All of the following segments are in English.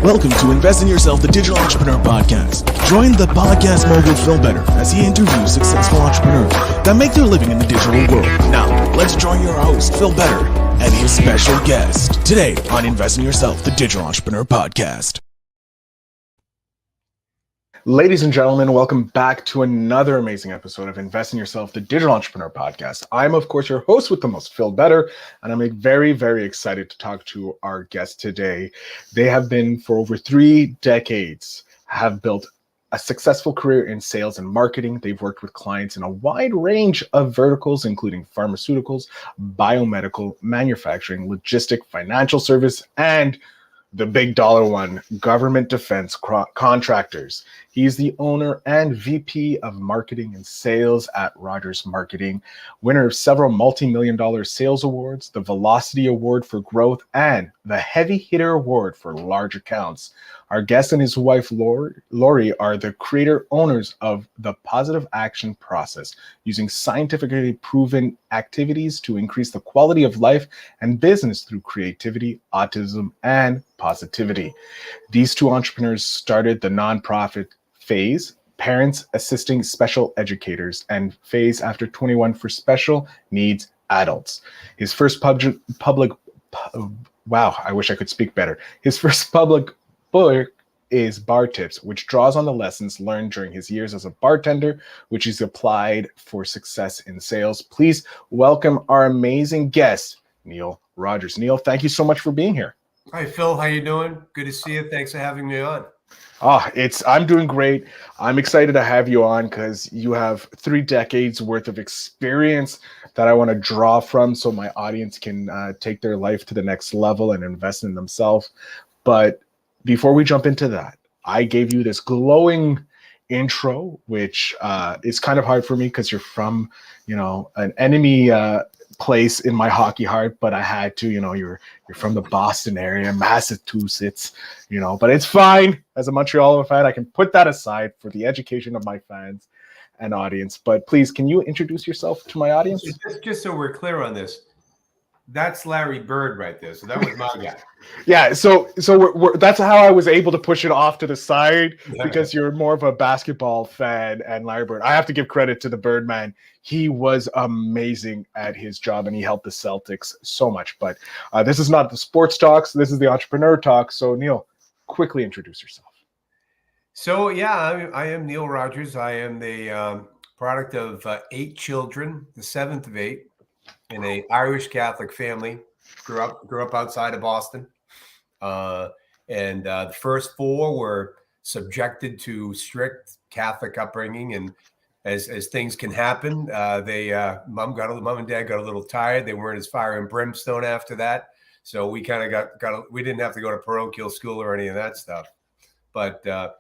Welcome to Invest in Yourself, the Digital Entrepreneur Podcast. Join the podcast mogul Phil Better as he interviews successful entrepreneurs that make their living in the digital world. Now, let's join your host, Phil Better, and his special guest today on Invest in Yourself, the Digital Entrepreneur Podcast. Ladies and gentlemen, welcome back to another amazing episode of Invest in Yourself, the Digital Entrepreneur Podcast. I'm, of course, your host with the most, Phil Better, and I'm very, very excited to talk to our guest today. They have been, for over 3 decades, have built a successful career in sales and marketing. They've worked with clients in a wide range of verticals, including pharmaceuticals, biomedical, manufacturing, logistic, financial service, and the big dollar one, government defense contractors. He's the owner and VP of marketing and sales at Rogers Marketing, winner of several multi-million-dollar sales awards, the Velocity Award for Growth, and the Heavy Hitter Award for large accounts. Our guest and his wife, Lori, are the creator owners of the Positive Action Process, using scientifically proven activities to increase the quality of life and business through creativity, autism, and positivity. These two entrepreneurs started the nonprofit Phase, Parents Assisting Special Educators, and Phase After 21 for Special Needs Adults. His first wow, I wish I could speak better. His first public book is Bar Tips, which draws on the lessons learned during his years as a bartender, which he's applied for success in sales. Please welcome our amazing guest, Neil Rogers. Neil, thank you so much for being here. Hi, Phil. How you doing? Good to see you. Thanks for having me on. I'm doing great. I'm excited to have you on because you have 3 decades worth of experience that I want to draw from so my audience can take their life to the next level and invest in themselves. But before we jump into that, I gave you this glowing intro, which is kind of hard for me because you're from, an enemy place in my hockey heart, but I had to, you're from the Boston area, Massachusetts, but it's fine. As a Montreal fan, I can put that aside for the education of my fans and audience. But please, can you introduce yourself to my audience? Just so we're clear on this, that's Larry Bird right there. So that was my guy. Yeah, so that's how I was able to push it off to the side, because you're more of a basketball fan and Larry Bird. I have to give credit to the Birdman. He was amazing at his job and he helped the Celtics so much. But this is not the sports talks. This is the entrepreneur talk. So Neil, quickly introduce yourself. So yeah, I am Neil Rogers. I am the product of 8 children, the 7th of 8, in an Irish Catholic family. Grew up outside of Boston, and the first 4 were subjected to strict Catholic upbringing. And as things can happen, mom and dad got a little tired. They weren't as fire and brimstone after that, so we kind of we didn't have to go to parochial school or any of that stuff. But I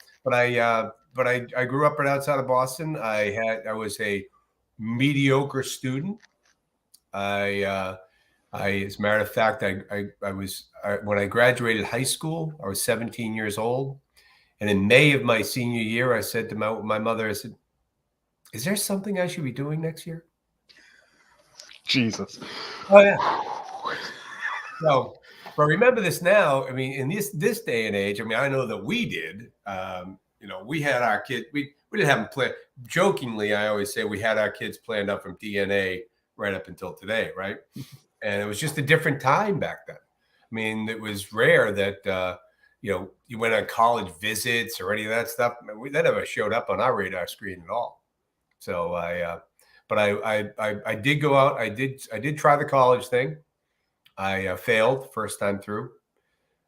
grew up right outside of Boston. I was a mediocre student. As a matter of fact, when I graduated high school, I was 17 years old. And in May of my senior year, I said to my mother, I said, "Is there something I should be doing next year?" Jesus. Oh, yeah. So, but remember this now. I mean, in this day and age, I know that we did. We had our kids. We didn't have them play. Jokingly, I always say we had our kids planned up from DNA right up until today, right? And it was just a different time back then. I mean, it was rare that you went on college visits or any of that stuff. That never showed up on our radar screen at all. So I did go out. I did try the college thing. I failed first time through.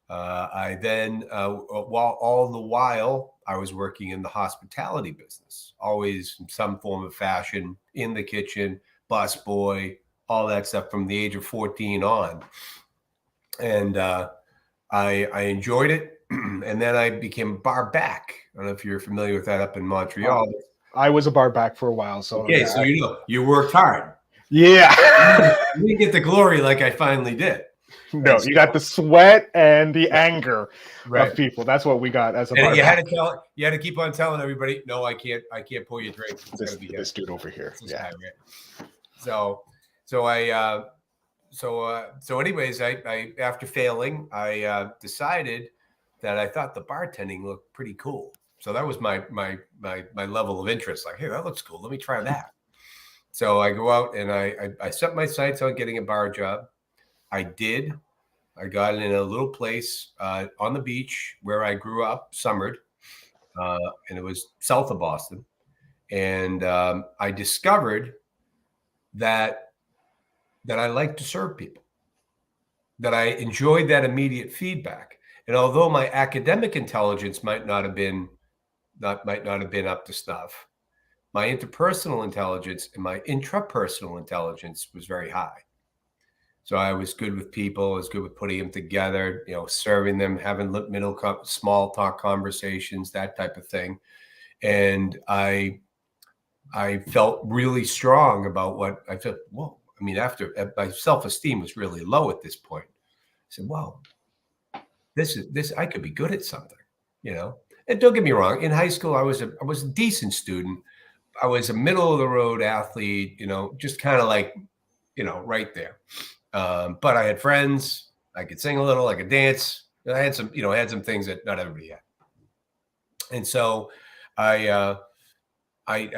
I then, all the while, I was working in the hospitality business, always in some form of fashion, in the kitchen, busboy, all that stuff from the age of 14 on. And I enjoyed it. And then I became a bar back. I don't know if you're familiar with that up in Montreal. I was a bar back for a while. So okay, so you worked hard. Yeah. You didn't get the glory like I finally did. No, you got the sweat and the anger of people. That's what we got as a bar. You had to keep on telling everybody, no, I can't pour you a drink. This dude over here. Yeah. Guy, right? So anyways, I after failing, I decided, that I thought the bartending looked pretty cool. So that was my level of interest. Like, hey, that looks cool. Let me try that. So I go out and I set my sights on getting a bar job. I did. I got in a little place on the beach where I grew up, summered, and it was south of Boston. And I discovered that I like to serve people, that I enjoyed that immediate feedback. And although my academic intelligence might not have been up to snuff, my interpersonal intelligence and my intrapersonal intelligence was very high. So I was good with people. I was good with putting them together, serving them, having small talk conversations, that type of thing. And I felt really strong about what I felt. Whoa. I mean, after my self-esteem was really low at this point. I said, wow, this, I could be good at something, And don't get me wrong. In high school, I was a decent student. I was a middle of the road athlete, just kind of like, right there. But I had friends. I could sing a little. I could dance. I had some things that not everybody had. And so I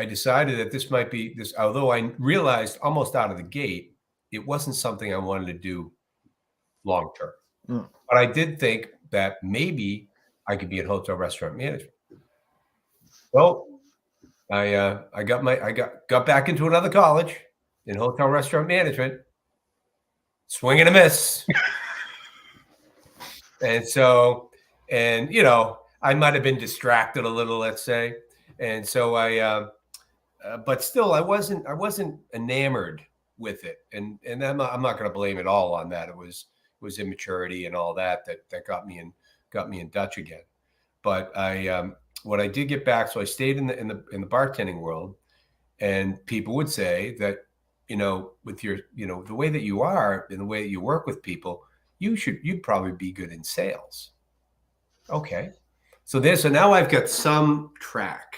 decided that this might be this. Although I realized almost out of the gate, it wasn't something I wanted to do long term. But I did think that maybe I could be in hotel restaurant management. Well, I got back into another college in hotel restaurant management. Swing and a miss. And so, I might have been distracted a little, let's say. And so but still, I wasn't enamored with it. And I'm not going to blame it all on that. It was immaturity and all that got me in Dutch again. But when I did get back, so I stayed in the bartending world, and people would say that, with your, the way that you are and the way that you work with people, you'd probably be good in sales. Okay. So now I've got some track.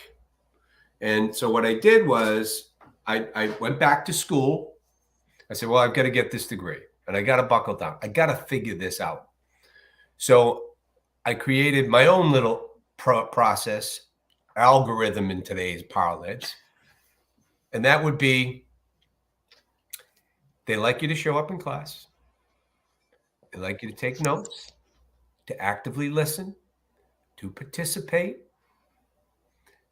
And so what I did was I went back to school. I said, well, I've got to get this degree and I got to buckle down. I got to figure this out. So I created my own little process algorithm in today's parlance. And that would be, they like you to show up in class. They like you to take notes, to actively listen, to participate,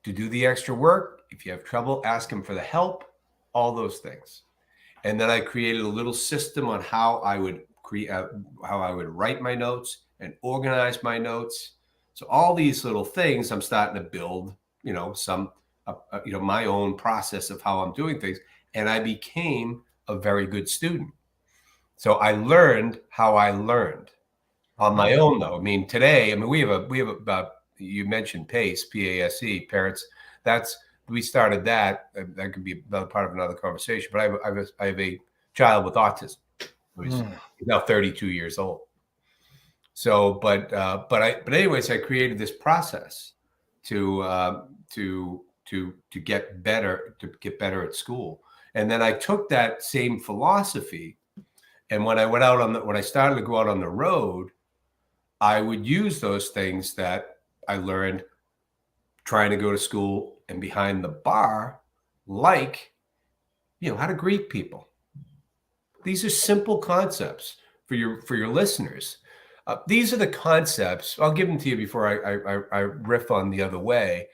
to do the extra work. If you have trouble, ask them for the help, all those things. And then I created a little system on how I would write my notes and organize my notes. So all these little things, I'm starting to build, my own process of how I'm doing things. And I became a very good student. So I learned how I learned on my own, though. I mean, today, we have about, you mentioned PACE, PASE, parents. We started that. That could be another part of another conversation. But I have a child with autism who's now 32 years old. So, but anyways, I created this process to get better at school. And then I took that same philosophy, and when I started to go out on the road, I would use those things that I learned trying to go to school and behind the bar, like, how to greet people. These are simple concepts for your listeners. These are the concepts. I'll give them to you before I riff on the other way.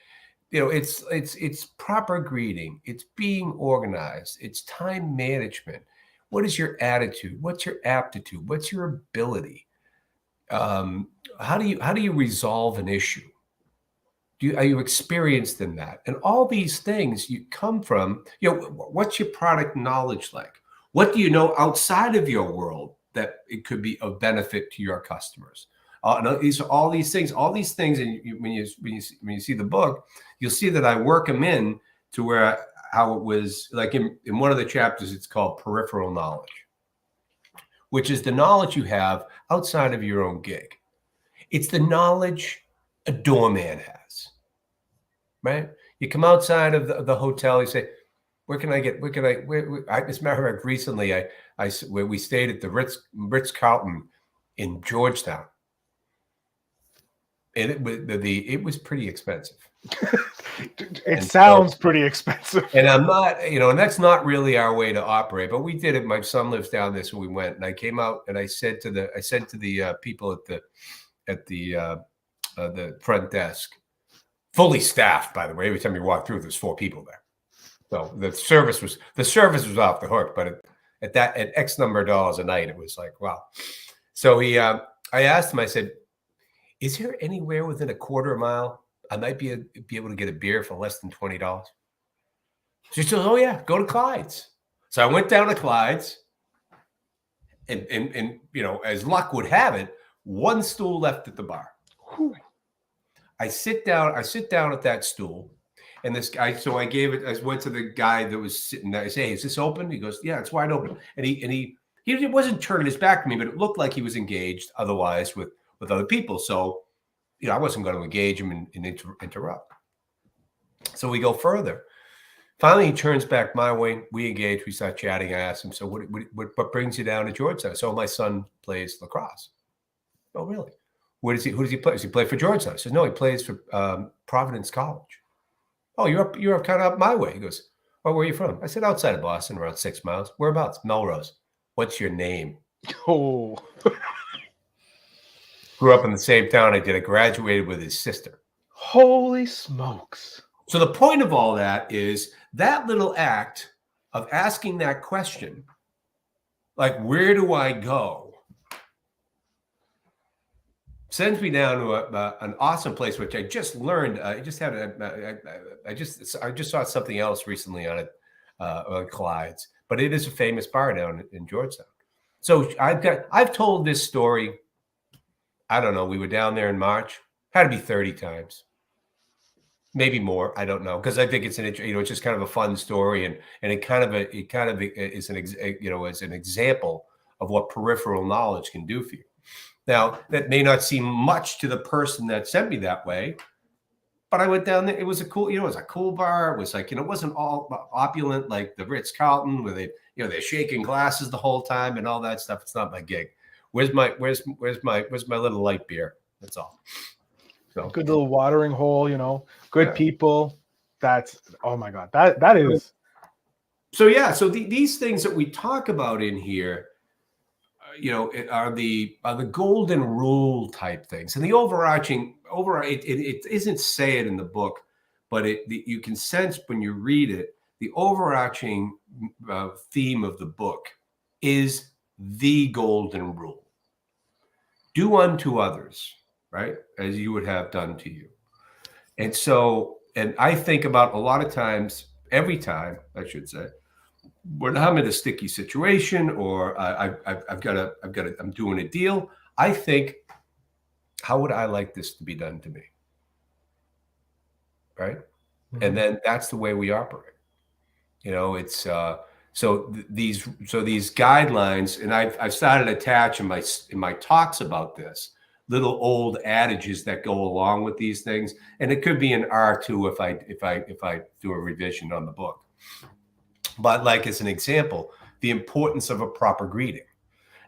It's proper greeting. It's being organized. It's time management. What is your attitude? What's your aptitude? What's your ability? How do you resolve an issue? Are you experienced in that? And all these things you come from, what's your product knowledge like? What do you know outside of your world that it could be of benefit to your customers? These are all these things, and when you see the book, you'll see that I work them in to how it was like in one of the chapters. It's called peripheral knowledge, which is the knowledge you have outside of your own gig. It's the knowledge a doorman has, right? You come outside of the hotel, you say, as a matter of fact, recently we stayed at the Ritz-Carlton in Georgetown. and it was pretty expensive. It sounds pretty expensive. And I'm not, and that's not really our way to operate, but we did it. My son lives down there, so we went, and I came out and I said to the people at the front desk, fully staffed, by the way. Every time you walk through, there's 4 people there. So the service was off the hook, but at X number of dollars a night, it was like, wow. So I asked him, I said, is there anywhere within a quarter mile I might be able to get a beer for less than $20? She said, oh yeah, go to Clyde's. So I went down to Clyde's, and as luck would have it, one stool left at the bar. Whew. I sit down at that stool, and this guy, so I went to the guy that was sitting there. I say, hey, is this open? He goes, yeah, it's wide open. And he wasn't turning his back to me, but it looked like he was engaged otherwise with other people. So, I wasn't going to engage him and interrupt. So we go further. Finally, he turns back my way. We engage. We start chatting. I asked him, so what brings you down to Georgetown? So my son plays lacrosse. Oh, really? Who does he play? Does he play for Georgetown? I said, no, he plays for Providence College. Oh, you're kind of up my way. He goes, oh, where are you from? I said, outside of Boston, around 6 miles. Whereabouts? Melrose. What's your name? Oh. Grew up in the same town I did. I graduated with his sister. Holy smokes. So the point of all that is that little act of asking that question, like, where do I go, sends me down to an awesome place, which I just learned. I just saw something else recently on Clyde's, but it is a famous bar down in Georgetown. So I've told this story. I don't know. We were down there in March. Had to be 30 times, maybe more. I don't know, because I think it's it's just kind of a fun story, and it kind of is an example of what peripheral knowledge can do for you. Now, that may not seem much to the person that sent me that way, but I went down there. It was a cool, it was a cool bar. It was like, it wasn't all opulent like the Ritz-Carlton where they're shaking glasses the whole time and all that stuff. It's not my gig. Where's my little light beer? That's all. So good little watering hole, good people. That's, oh my God, that is. So yeah, so these things that we talk about in here, are the golden rule type things, and the overarching it isn't say it in the book, but you can sense when you read it, the overarching theme of the book is the golden rule. Do unto others, right, as you would have done to you. And so, and I think about a lot of times, every time, I should say, when I'm in a sticky situation or I'm doing a deal, I think, how would I like this to be done to me? Right? Mm-hmm. And then that's the way we operate. It's so these guidelines, and I've started attaching in my talks about this, little old adages that go along with these things, and it could be an R2 if I do a revision on the book. But like as an example, the importance of a proper greeting.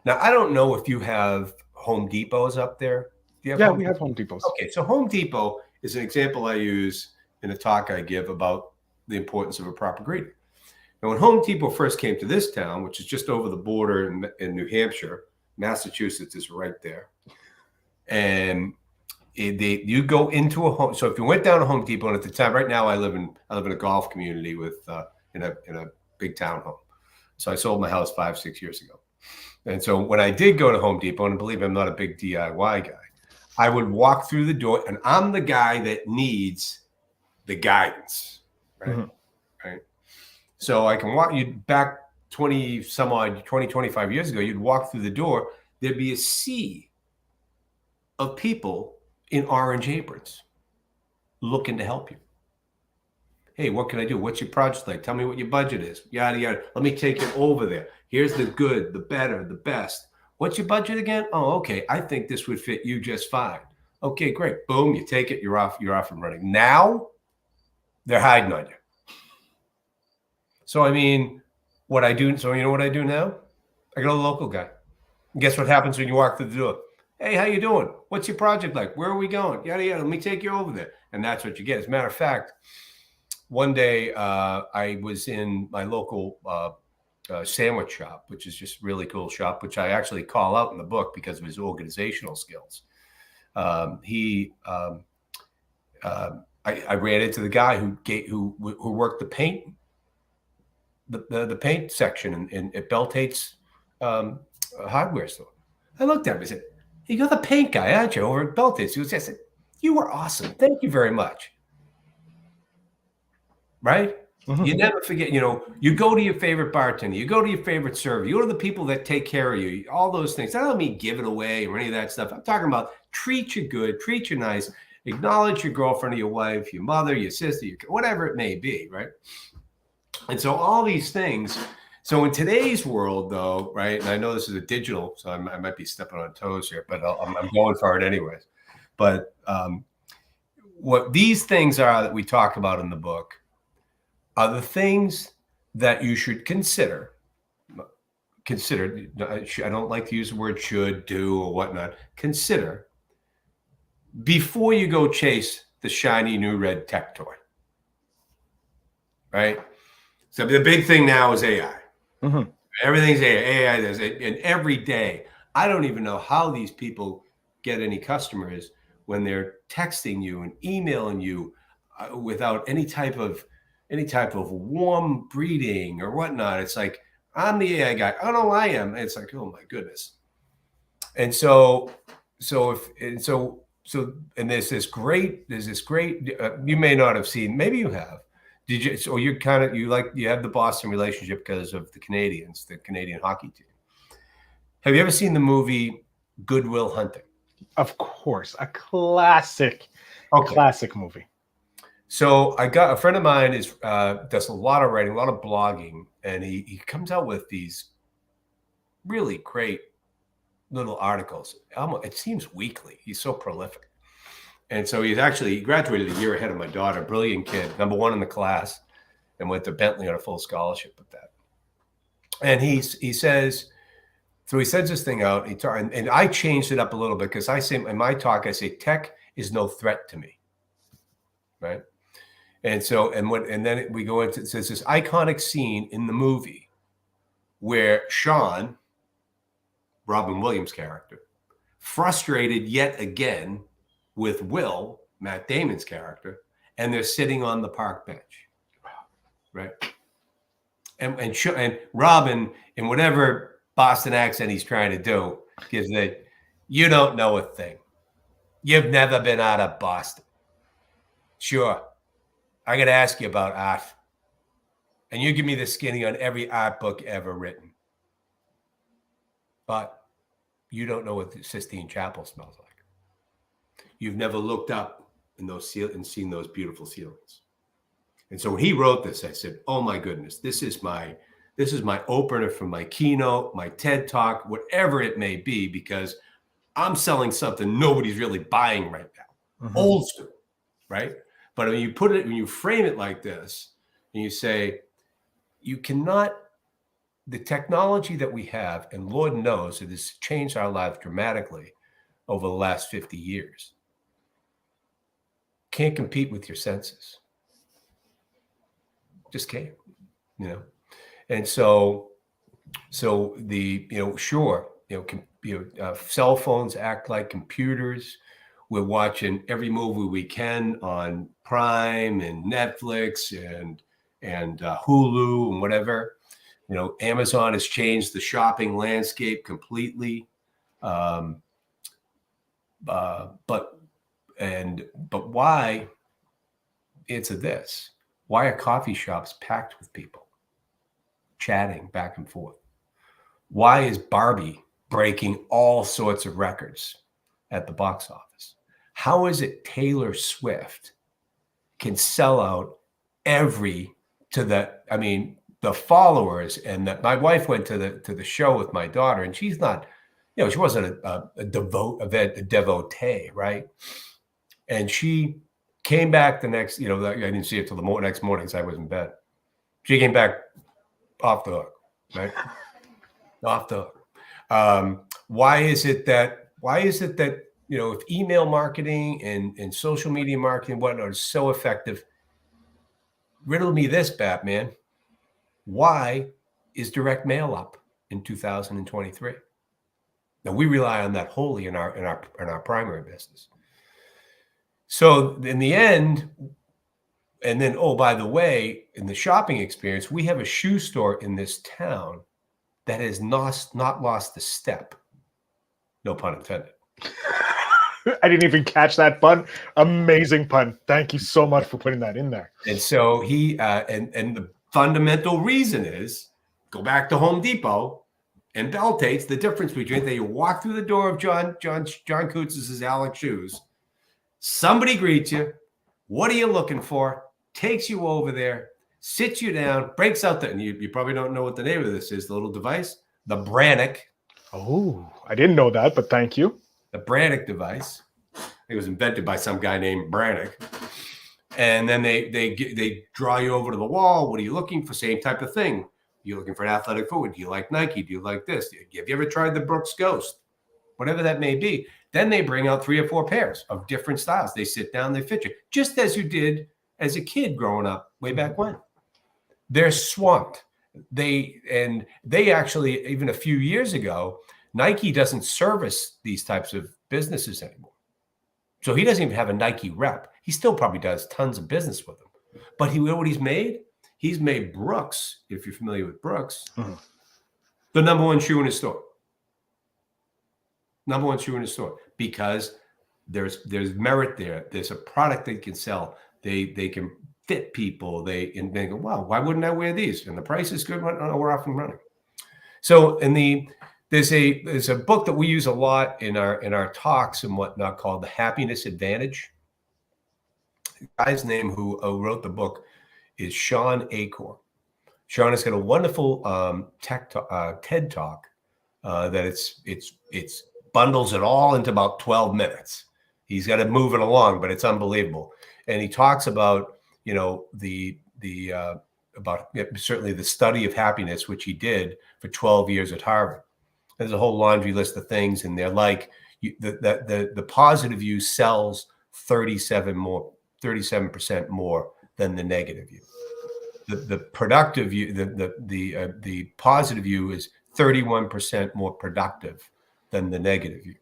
Now, I don't know if you have Home Depots up there. Do you have we have Home Depots. Okay, so Home Depot is an example I use in a talk I give about the importance of a proper greeting. Now, when Home Depot first came to this town, which is just over the border in New Hampshire, Massachusetts is right there, and you go into a home. So if you went down to Home Depot, and at the time, right now I live in a golf community with in a big townhome. So I sold my house 5-6 years ago, and so when I did go to Home Depot, and believe me, I'm not a big DIY guy, I would walk through the door, and I'm the guy that needs the guidance, right? Mm-hmm. Right. So I can walk you back 20, 25 years ago, you'd walk through the door, there'd be a sea of people in orange aprons looking to help you. Hey, what can I do? What's your project like? Tell me what your budget is. Yada, yada. Let me take you over there. Here's the good, the better, the best. What's your budget again? Oh, okay. I think this would fit you just fine. Okay, great. Boom, you take it, you're off and running. Now they're hiding on you. So, I mean, so you know what I do now? I go to the local guy. And guess what happens when you walk through the door? Hey, how you doing? What's your project like? Where are we going? Yada, yada. Let me take you over there. And that's what you get. As a matter of fact, one day I was in my local sandwich shop, which is just really cool shop, which I actually call out in the book because of his organizational skills. I ran into the guy who worked the paint, the paint section at Bell Tate's hardware store. I looked at him and said, "You're the paint guy, aren't you, over at Bell Tate's?" He was just said, "You were awesome. Thank you very much." Right? Mm-hmm. You never forget, you go to your favorite bartender, you go to your favorite server, you go to the people that take care of you, all those things. I don't mean give it away or any of that stuff. I'm talking about treat you good, treat you nice, acknowledge your girlfriend or your wife, your mother, your sister, whatever it may be, right? And so all these things. So in today's world, though, right, and I know this is a digital, so I might be stepping on toes here, but I'm going for it anyways. But what these things are that we talk about in the book are the things that you should consider. I don't like to use the word should, do, or whatnot. Consider before you go chase the shiny new red tech toy. Right? So the big thing now is AI. Mm-hmm. Everything's AI. And every day, I don't even know how these people get any customers when they're texting you and emailing you without any type of warm breeding or whatnot. It's like, I'm the AI guy. Oh no, I am. And it's like, oh my goodness. And there's this great, you may not have seen, maybe you have. Did you? So you have the Boston relationship because of the Canadians, the Canadian hockey team. Have you ever seen the movie Good Will Hunting? Of course, a classic movie. So I got a friend of mine does a lot of writing, a lot of blogging, and he comes out with these really great little articles. It seems weekly. He's so prolific. And so he graduated a year ahead of my daughter, brilliant kid, #1 in the class, and went to Bentley on a full scholarship with that. And he sends this thing out, and I changed it up a little bit because I say in my talk, I say tech is no threat to me. Right. And so, then we go into, it says this iconic scene in the movie where Sean, Robin Williams' character, frustrated yet again with Will, Matt Damon's character, and they're sitting on the park bench, right? And Robin, in whatever Boston accent he's trying to do, gives you don't know a thing. You've never been out of Boston. Sure. I got to ask you about art. And you give me the skinny on every art book ever written. But you don't know what the Sistine Chapel smells like. You've never looked up in and seen those beautiful ceilings. And so when he wrote this, I said, oh my goodness, this is my opener for my keynote, my TED Talk, whatever it may be, because I'm selling something nobody's really buying right now. Mm-hmm. Old school, right? But when you frame it like this, and you say, the technology that we have, and Lord knows it has changed our lives dramatically over the last 50 years, can't compete with your senses. Just can't, And so cell phones act like computers. We're watching every movie we can on Prime and Netflix and Hulu and whatever. Amazon has changed the shopping landscape completely. But why? Answer this. Why are coffee shops packed with people chatting back and forth? Why is Barbie breaking all sorts of records at the box office? How is it Taylor Swift can sell out the followers, and that my wife went to the show with my daughter, and she's not, she wasn't a devotee, right? And she came back the next, I didn't see it till the next morning because I was in bed. She came back off the hook, right? Off the hook. Why is it that Why is it that, if email marketing and social media marketing and whatnot is so effective? Riddle me this, Batman. Why is direct mail up in 2023? Now, we rely on that wholly in our primary business. So in the end, and then, oh, by the way, in the shopping experience, we have a shoe store in this town that has not lost a step. No pun intended. I didn't even catch that pun. Amazing pun. Thank you so much for putting that in there. And so he and the fundamental reason is, go back to Home Depot and Bell-Tate's. The difference between that, you walk through the door of John Coots' Alex Shoes. Somebody greets you. What are you looking for? Takes you over there, sits you down, breaks out and you probably don't know what the name of this is, the little device, the Brannock. Oh, I didn't know that, but thank you. The Brannock device. It was invented by some guy named Brannock. And then they draw you over to the wall. What are you looking for? Same type of thing. You're looking for an athletic footwear. Do you like Nike? Do you like this? Have you ever tried the Brooks Ghost? Whatever that may be. Then they bring out 3 or 4 pairs of different styles. They sit down, they fit you, just as you did as a kid growing up way back when. They're swamped. They actually, even a few years ago, Nike doesn't service these types of businesses anymore. So he doesn't even have a Nike rep. He still probably does tons of business with them. But you know what he's made? He's made Brooks, if you're familiar with Brooks, the number one shoe in his store. Number one shoe in his store, because there's merit there. There's a product they can sell. They can fit people. They go, wow, why wouldn't I wear these? And the price is good. We're off and running. So there's a book that we use a lot in our talks and whatnot called The Happiness Advantage. The guy's name who wrote the book is Sean Achor. Sean has got a wonderful TED talk that it's bundles it all into about 12 minutes. He's got to move it along, but it's unbelievable. And he talks about, certainly the study of happiness, which he did for 12 years at Harvard. There's a whole laundry list of things in there, like the positive view sells 37% more than the negative view. The productive view, the positive view is 31% more productive than the negative view,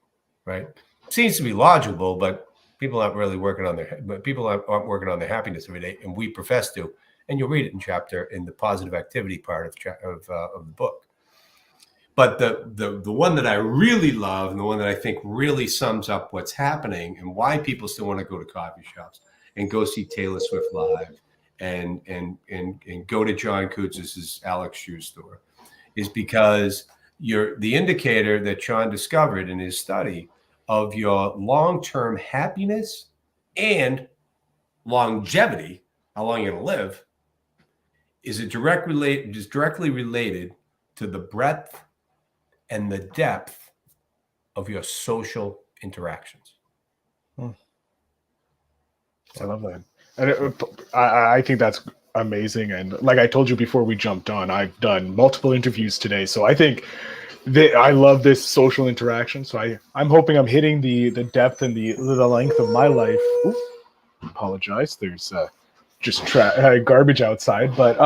right? Seems to be logical, but people aren't really working on their happiness every day, and we profess to. And you'll read it in the positive activity part of the book. But the one that I really love, and the one that I think really sums up what's happening and why people still want to go to coffee shops and go see Taylor Swift live and go to John Coots' Alex Shoe store, is because the indicator that Sean discovered in his study of your long-term happiness and longevity, how long you're going to live, is directly related to the breadth and the depth of your social interactions. I love that. And I think that's amazing. And like I told you before we jumped on, I've done multiple interviews today. So I think I love this social interaction. So I'm hoping I'm hitting the depth and the length of my life. Oof, apologize. There's just garbage outside. But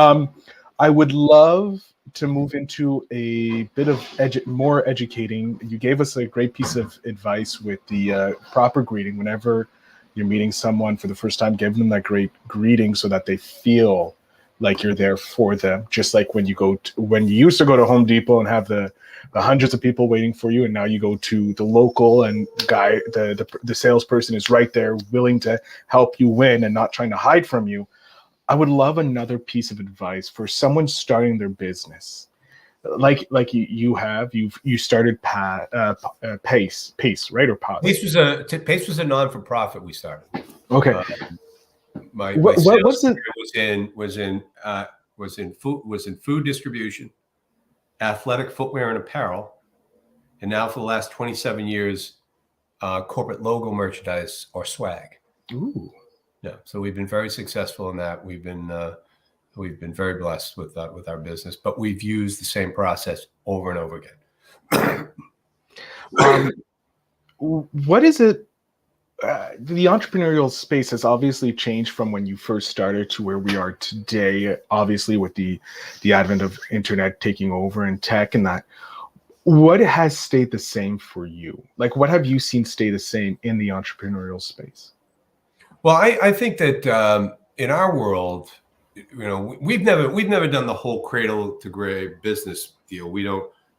I would love to move into a bit of more educating. You gave us a great piece of advice with the proper greeting. Whenever you're meeting someone for the first time, give them that great greeting so that they feel like you're there for them. Just like when you used to go to Home Depot and have the hundreds of people waiting for you, and now you go to the local and the salesperson is right there willing to help you win and not trying to hide from you. I would love another piece of advice for someone starting their business, like you started Pace, right, or Pod? Pace was a non-for-profit we started. Okay. My sales career was in food distribution, athletic footwear and apparel, and now for the last 27 years, corporate logo merchandise or swag. Ooh. Yeah, so we've been very successful in that. We've been very blessed with our business, but we've used the same process over and over again. what is it? The entrepreneurial space has obviously changed from when you first started to where we are today, obviously with the advent of internet taking over and tech and that. What has stayed the same for you? Like, what have you seen stay the same in the entrepreneurial space? Well, I think that in our world, we've never done the whole cradle to grave business deal.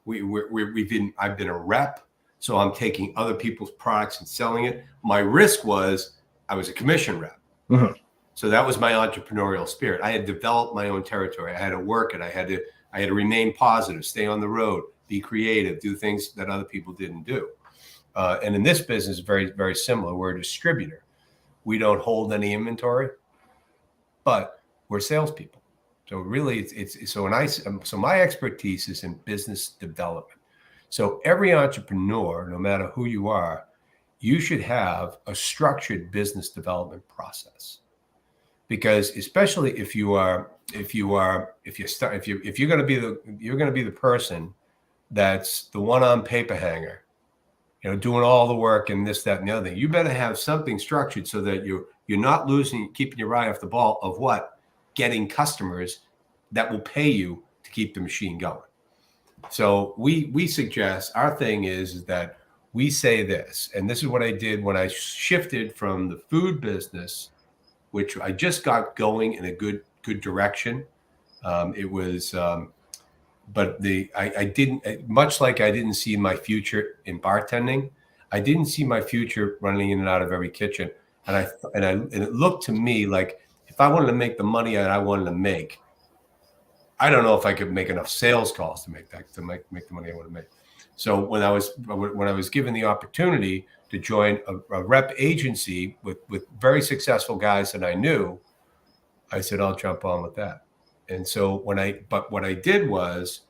I've been a rep. So I'm taking other people's products and selling it. My risk was I was a commission rep. Mm-hmm. So that was my entrepreneurial spirit. I had developed my own territory. I had to work it. I had to remain positive, stay on the road, be creative, do things that other people didn't do. And in this business, very, very similar. We're a distributor. We don't hold any inventory, but we're salespeople. So really, so my expertise is in business development. So every entrepreneur, no matter who you are, you should have a structured business development process. Because especially if you're going to be the person that's the one on paper hanger, doing all the work and this, that, and the other thing, you better have something structured so that you're not keeping your eye off the ball of getting customers that will pay you to keep the machine going. So we suggest, our thing is that we say this, and this is what I did when I shifted from the food business, which I just got going in a good direction. But I didn't, much like I didn't see my future in bartending, I didn't see my future running in and out of every kitchen. And it looked to me like if I wanted to make the money that I wanted to make, I don't know if I could make enough sales calls to make the money I want to make. So when I was given the opportunity to join a rep agency with very successful guys that I knew, I said, I'll jump on with that. And so what I did was,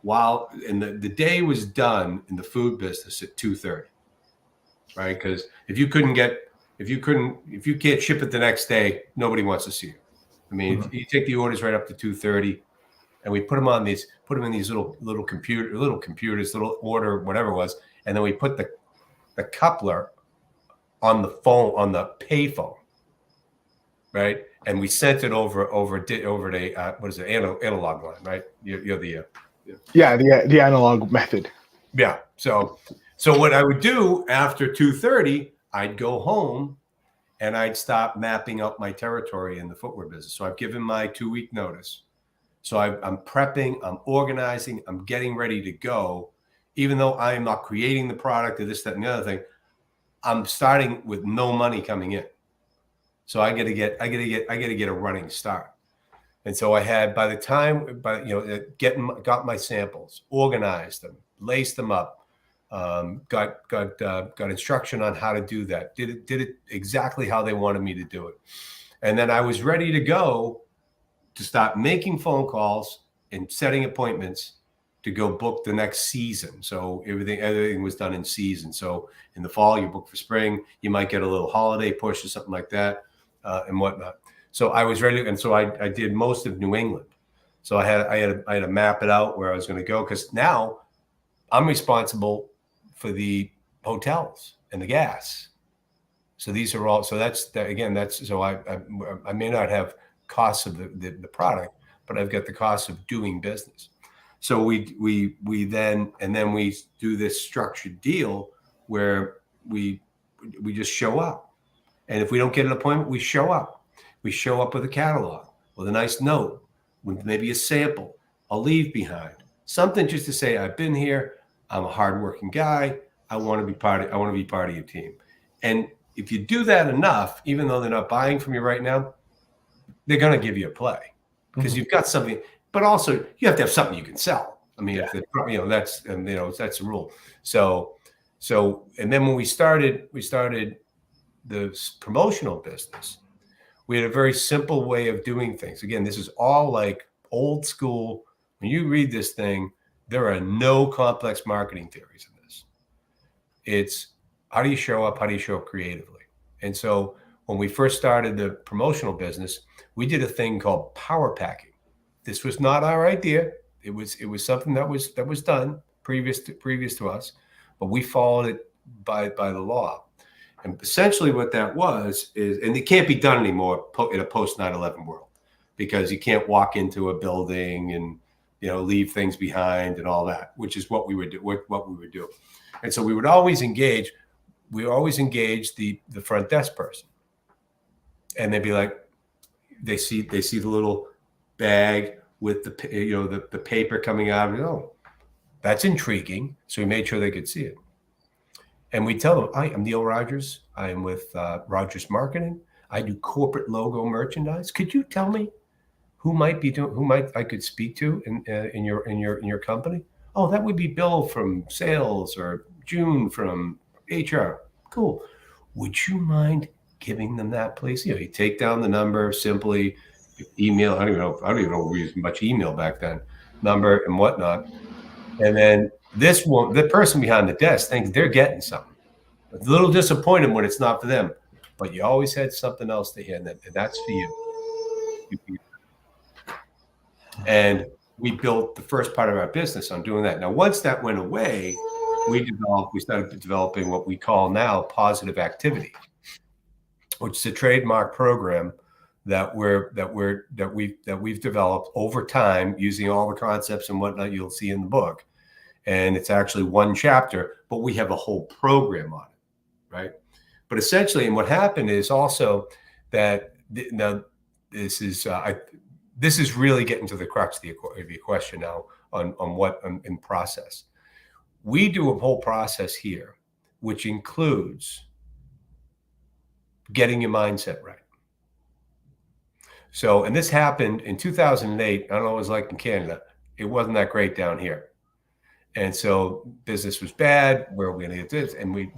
the day was done in the food business at 2:30, right? Because if you can't ship it the next day, nobody wants to see you. I mean, mm-hmm. You take the orders right up to 2:30. And we put them in these little computers, little order, whatever it was. And then we put the coupler on the phone, on the pay phone, right? And we sent it over the what is it, analog line, right? The analog method. Yeah. So what I would do after 2:30, I'd go home and I'd stop mapping out my territory in the footwear business. So I've given my 2-week notice. So I'm prepping, I'm organizing, I'm getting ready to go. Even though I am not creating the product or this, that, and the other thing, I'm starting with no money coming in. So I got to get a running start. And so I had, got my samples, organized them, laced them up, got instruction on how to do that. Did it exactly how they wanted me to do it. And then I was ready to go to start making phone calls and setting appointments to go book the next season. So everything was done in season. So in the fall, you book for spring, you might get a little holiday push or something like that, and whatnot. So I was ready. And so I did most of New England. So I had to map it out where I was going to go. Cause now I'm responsible for the hotels and the gas. So these are all, so I may not have costs of the product, but I've got the cost of doing business. So we then do this structured deal where we just show up. And if we don't get an appointment, we show up. We show up with a catalog, with a nice note, with maybe a sample, a leave behind, something just to say, I've been here. I'm a hardworking guy. I want to be part of your team. And if you do that enough, even though they're not buying from you right now, they're going to give you a play because you've got something, but also you have to have something you can sell. I mean, that's the rule. So, and then when we started the promotional business, we had a very simple way of doing things. Again, this is all like old school. When you read this thing, there are no complex marketing theories in this. It's how do you show up? How do you show up creatively? And so when we first started the promotional business, we did a thing called power packing. This was not our idea. It was something that was done previous to us, but we followed it by the law. And essentially what that was is, and it can't be done anymore in a post 9/11 world, because you can't walk into a building and, leave things behind and all that, which is what we would do, what we would do. And so we would always engage the front desk person. And they'd be like, they see the little bag with the paper coming out of it. Oh, that's intriguing. So we made sure they could see it. And we tell them, hi, I'm Neil Rogers. I'm with Rogers Marketing. I do corporate logo merchandise. Could you tell me who I could speak to in your company? Oh, that would be Bill from sales, or June from HR. Cool. Would you mind giving them that, please? You take down the number, simply email. I don't even know if we used much email back then, number and whatnot. And then the person behind the desk thinks they're getting something. A little disappointed when it's not for them, but you always had something else to hand them, and that's for you. And we built the first part of our business on doing that. Now, once that went away, we started developing what we call now positive activity, which is a trademark program that we've developed over time using all the concepts and whatnot you'll see in the book. And it's actually one chapter, but we have a whole program on it, right? But essentially, and what happened is also that now this is really getting to the crux of your question now on what in process. We do a whole process here, which includes getting your mindset right. So, and this happened in 2008. I don't know what it was like in Canada. It wasn't that great down here. And so business was bad. Where are we going to get this? And we,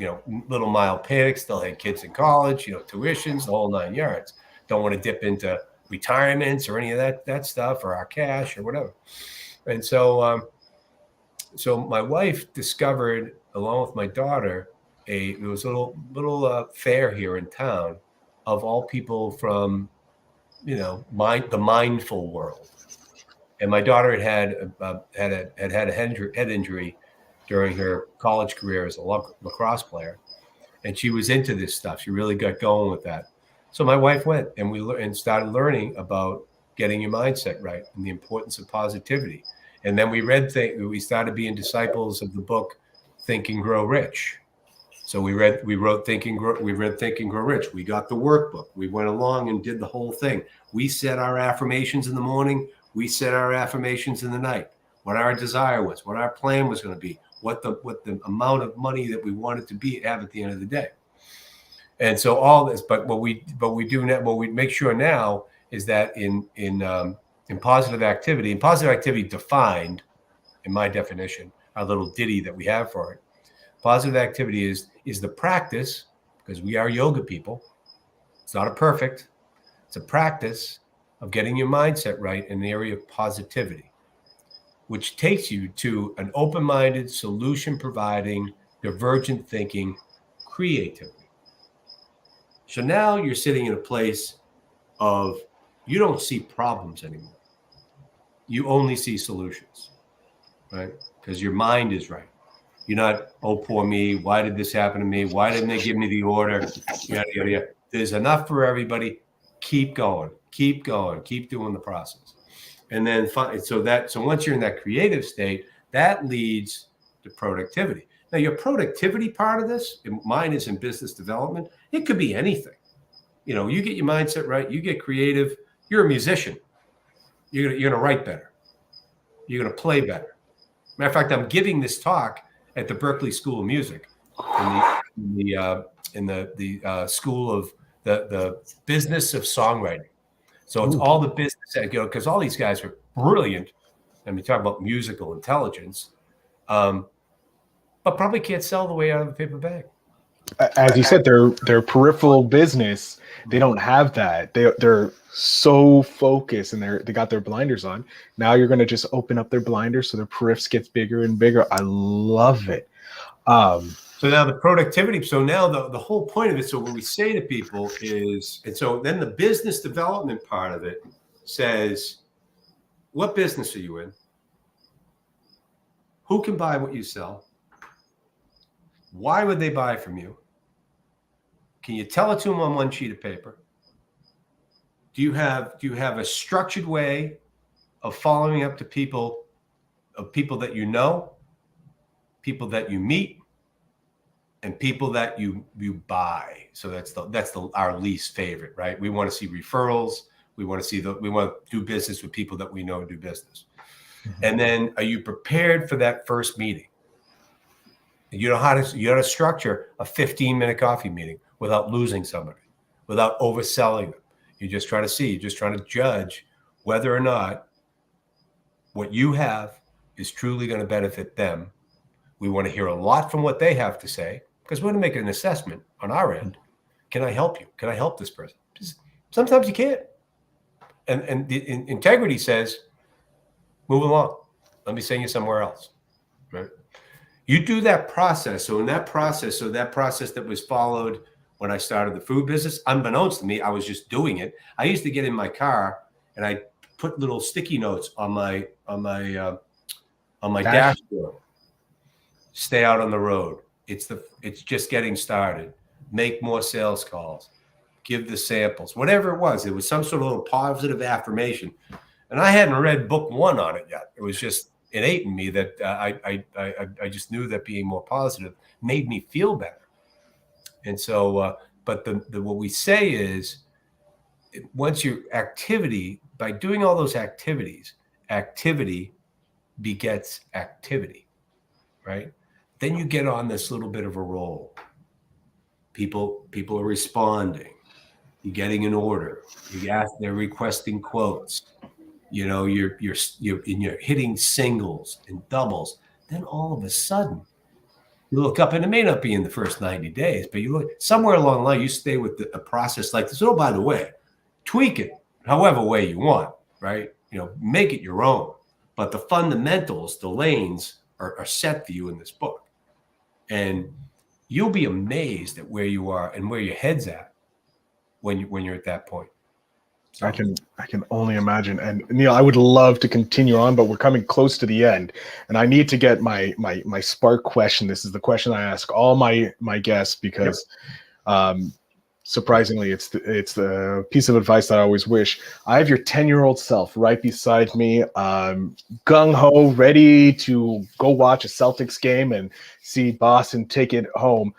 little mild panic, still had kids in college, tuitions, the whole 9 yards. Don't want to dip into retirements or any of that stuff, or our cash or whatever. And so, so my wife discovered, along with my daughter, there was a little fair here in town of all people from, the mindful world. And my daughter had a head injury during her college career as a lacrosse player, and she was into this stuff. She really got going with that. So my wife went, and we started learning about getting your mindset right and the importance of positivity. And then we started being disciples of the book Think and Grow Rich. So we wrote Think and Grow Rich. We got the workbook. We went along and did the whole thing. We said our affirmations in the morning. We said our affirmations in the night. What our desire was, what our plan was going to be, what the amount of money that we wanted to have at the end of the day. And so all this, but what we make sure now is that in positive activity, defined in my definition, our little ditty that we have for it. Positive activity is the practice, because we are yoga people. It's not a perfect. It's a practice of getting your mindset right in the area of positivity, which takes you to an open-minded, solution-providing, divergent thinking, creativity. So now you're sitting in a place of, you don't see problems anymore. You only see solutions, right? Because your mind is right. You're not, oh, poor me. Why did this happen to me? Why didn't they give me the order? Yada, yada, yada. There's enough for everybody. Keep going. Keep going. Keep doing the process. And then, so once you're in that creative state, that leads to productivity. Now, your productivity part of this, mine is in business development. It could be anything. You get your mindset right. You get creative. You're a musician. You're going to write better. You're going to play better. Matter of fact, I'm giving this talk at the Berklee School of Music, in the school of the business of songwriting. So it's all the business that because all these guys are brilliant. And we talk about musical intelligence, but probably can't sell the way out of a paper bag. As you said, their peripheral business, they don't have that. They're so focused, and they got their blinders on. Now you're going to just open up their blinders so their periffs gets bigger and bigger. I love it. So now the productivity. So now the whole point of it. So what we say to people is, and so then the business development part of it says, what business are you in? Who can buy what you sell? Why would they buy from you? Can you tell it to them on one sheet of paper? Do you have a structured way of following up to people that you know, people that you meet, and people that you buy? So that's our least favorite, right? We want to see referrals. We want to do business with people that we know do business. Mm-hmm. And then, are you prepared for that first meeting? You know how to structure a 15-minute coffee meeting without losing somebody, without overselling them. You're just trying to judge whether or not what you have is truly going to benefit them. We want to hear a lot from what they have to say, because we're going to make an assessment on our end. Can I help you? Can I help this person? Sometimes you can't. And the integrity says, move along. Let me send you somewhere else. Right? You do that process. So that process that was followed when I started the food business, unbeknownst to me, I was just doing it. I used to get in my car and I put little sticky notes on my dashboard. Stay out on the road. It's just getting started. Make more sales calls. Give the samples. Whatever it was some sort of little positive affirmation. And I hadn't read book 1 on it yet. It was just innate in me that I just knew that being more positive made me feel better. And so, but what we say is, once your activity, by doing all those activities, activity begets activity, right? Then you get on this little bit of a roll. People are responding. You're getting an order. They're requesting quotes. You know, you're hitting singles and doubles. Then all of a sudden, you look up, and it may not be in the first 90 days, but you look somewhere along the line, you stay with a process like this. Oh, by the way, tweak it however way you want, right? You know, make it your own. But the fundamentals, the lanes are set for you in this book. And you'll be amazed at where you are and where your head's at when you're at that point. So. I can only imagine. And Neil, I would love to continue on, but we're coming close to the end, and I need to get my spark question. This is the question I ask all my guests because, surprisingly, it's the piece of advice that I always wish. I have your 10-year-old self right beside me, gung ho, ready to go watch a Celtics game and see Boston take it home.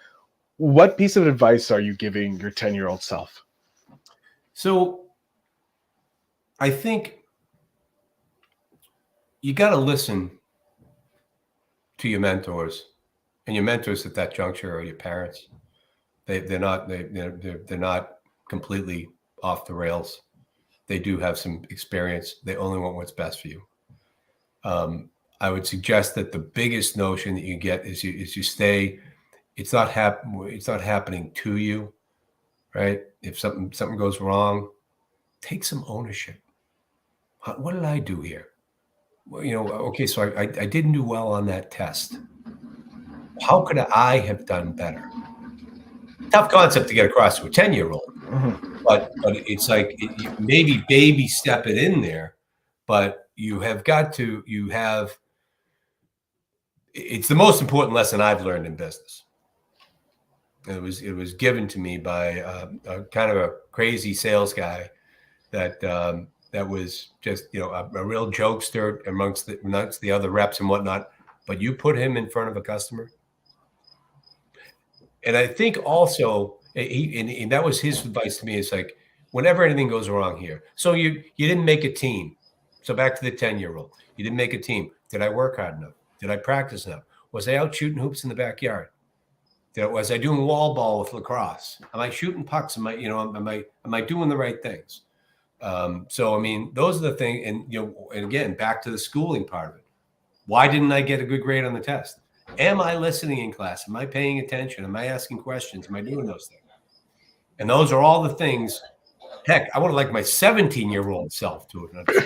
What piece of advice are you giving your 10-year-old self? So, I think you got to listen to your mentors, and your mentors at that juncture are your parents. They're not completely off the rails. They do have some experience. They only want what's best for you. I would suggest that the biggest notion that you get is you stay. It's not happening to you, right? If something goes wrong, take some ownership. What did I do here? Well, okay, so I didn't do well on that test. How could I have done better? Tough concept to get across to a 10-year-old, but it's like maybe baby step it in there, but it's the most important lesson I've learned in business. It was given to me by a kind of a crazy sales guy that was just, a real jokester amongst the other reps and whatnot. But you put him in front of a customer. And I think also, and that was his advice to me. It's like, whenever anything goes wrong here. So you didn't make a team. So back to the 10-year-old. You didn't make a team. Did I work hard enough? Did I practice enough? Was I out shooting hoops in the backyard? Was I doing wall ball with lacrosse? Am I shooting pucks? Am I doing the right things? So, I mean, those are the things, and again, back to the schooling part of it. Why didn't I get a good grade on the test? Am I listening in class? Am I paying attention? Am I asking questions? Am I doing those things? And those are all the things. Heck, I would have liked my 17-year-old self to have done.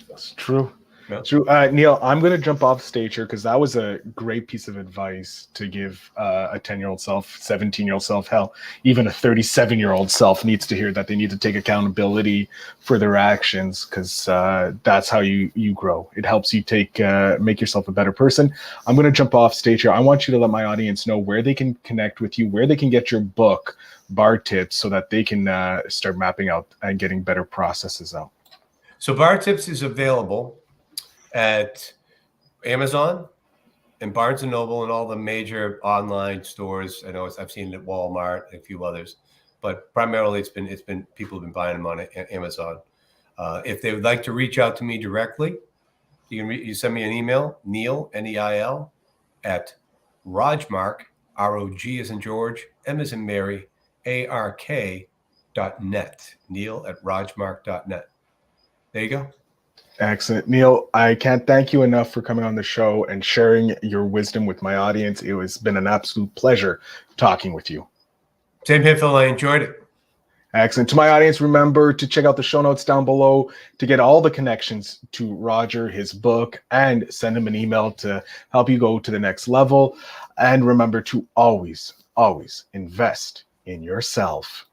That's true. Yeah. True. Neil, I'm going to jump off stage here because that was a great piece of advice to give a 10-year-old self, 17-year-old self. Hell, even a 37-year-old self needs to hear that they need to take accountability for their actions, because that's how you grow. It helps you make yourself a better person. I'm going to jump off stage here. I want you to let my audience know where they can connect with you, where they can get your book, Bar Tips, so that they can start mapping out and getting better processes out. So Bar Tips is available at Amazon and Barnes & Noble and all the major online stores. I know I've seen it at Walmart and a few others, but primarily it's been people have been buying them on Amazon. If they would like to reach out to me directly, you send me an email, Neil, Neil, at Rogmark, ROG as in George, M as in Mary, ARK.net. Neil at Rogmark.net. There you go. Excellent. Neil, I can't thank you enough for coming on the show and sharing your wisdom with my audience. It has been an absolute pleasure talking with you. Same here, Phil. I enjoyed it. Excellent. To my audience, remember to check out the show notes down below to get all the connections to Roger, his book, and send him an email to help you go to the next level. And remember to always, always invest in yourself.